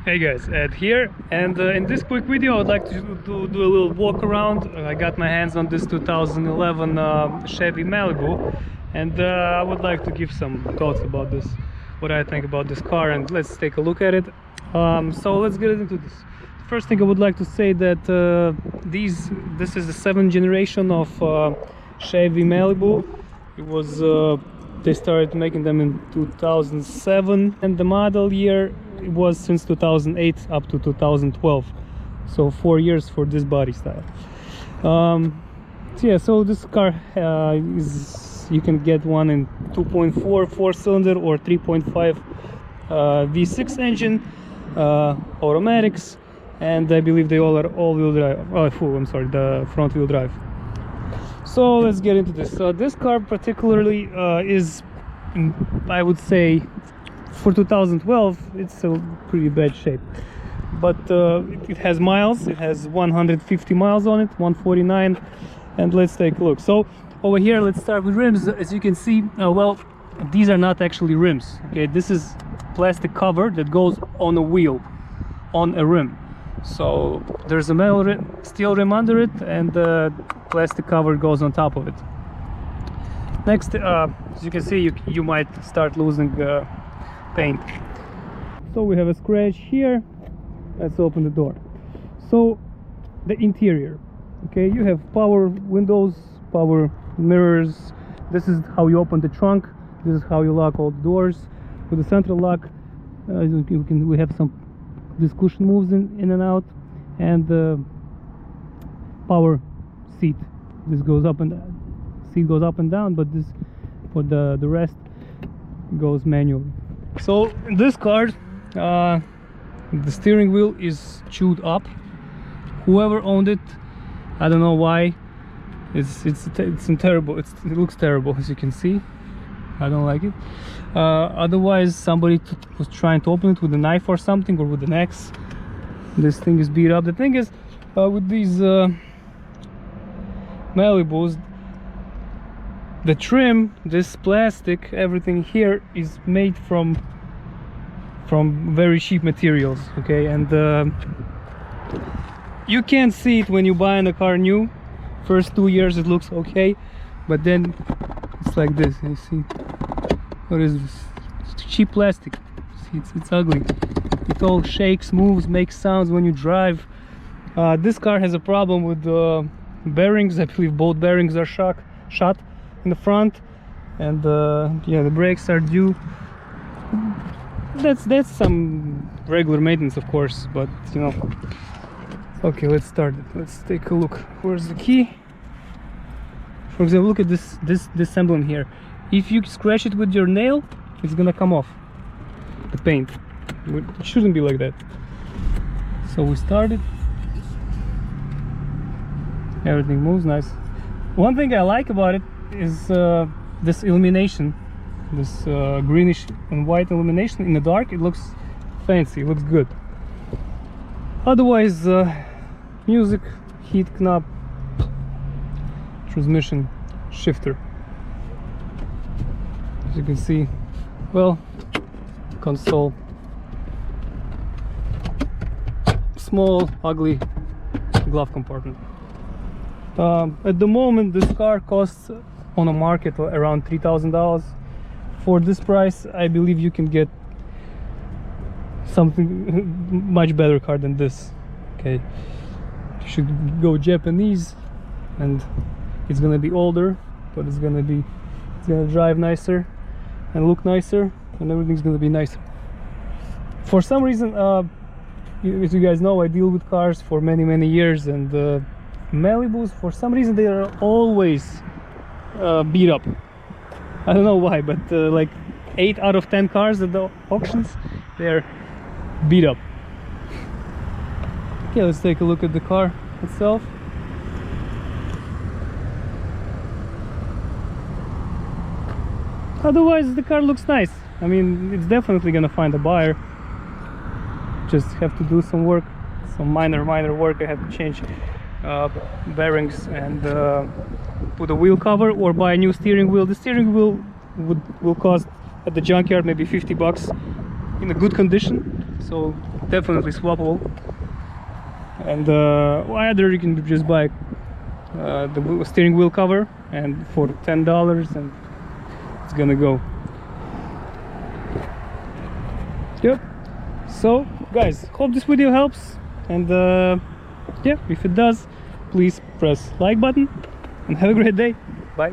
Hey guys, Ed here, and in this quick video I would like to do a little walk around. I got my hands on this 2011 Chevy Malibu, and I would like to give some thoughts about this, what I think about this car, and let's take a look at it. So let's get into this. First thing I would like to say that this is the 7th generation of Chevy Malibu. It was they started making them in 2007, and the model year was since 2008 up to 2012, so 4 years for this body style. So yeah, so this car you can get one in 2.4 4-cylinder or 3.5 V6 engine, automatics, and I believe they all are all-wheel drive. I'm sorry, the front-wheel drive. So let's get into this. This car particularly is, I would say, for 2012 it's a pretty bad shape, but it has miles. It has 150 miles on it, 149, and let's take a look. So over here, let's start with rims. As you can see, well, these are not actually rims, okay? This is plastic cover that goes on a wheel, on a rim. So there's a metal steel rim under it, and the plastic cover goes on top of it. Next, as you can see, you might start losing paint. So we have a scratch here. Let's open the door. So the interior, okay, you have power windows, power mirrors. This is how you open the trunk. This is how you lock all the doors with the central lock. We have some, this cushion moves in and out, and the power seat, this goes up and seat goes up and down, but this for the rest goes manually. So in this car, the steering wheel is chewed up. Whoever owned it, I don't know why. It's terrible. It looks terrible, as you can see. I don't like it. Otherwise, somebody was trying to open it with a knife or something, or with an axe. This thing is beat up. The thing is, with these Malibus, the trim, this plastic, everything here is made from very cheap materials, okay? And you can't see it when you buy a car new. First 2 years it looks okay, but then it's like this. You see, what is this? It's cheap plastic. See, it's ugly. It all shakes, moves, makes sounds when you drive. This car has a problem with the bearings. I believe both bearings are shot in the front, and yeah, the brakes are due. That's some regular maintenance, of course, but you know. Okay, let's start it. Let's take a look. Where's the key? For example, look at this emblem here. If you scratch it with your nail, it's gonna come off the paint. It shouldn't be like that. So we started. Everything moves nice. One thing I like about it is this illumination, this greenish and white illumination in the dark. It looks fancy, it looks good. Otherwise, music, heat knob, transmission shifter. As you can see, well, console, small, ugly glove compartment. At the moment, this car costs on the market around $3,000. For this price, I believe you can get something much better car than this. Okay, you should go Japanese, and it's gonna be older, but it's gonna drive nicer and look nicer, and everything's gonna be nicer. For some reason, as you guys know, I deal with cars for many years, and Malibus, for some reason, they are always beat up. I don't know why, but like 8 out of 10 cars at the auctions, they're beat up. Okay, let's take a look at the car itself. Otherwise, the car looks nice. I mean, it's definitely gonna find a buyer. Just have to do some work, some minor work. I have to change bearings and put a wheel cover, or buy a new steering wheel. The steering wheel will cost at the junkyard maybe 50 bucks in a good condition. so definitely swappable. And either you can just buy the steering wheel cover, and for $10, and it's gonna go. Yep. So guys, hope this video helps, and yeah, if it does, please press like button and have a great day. Bye.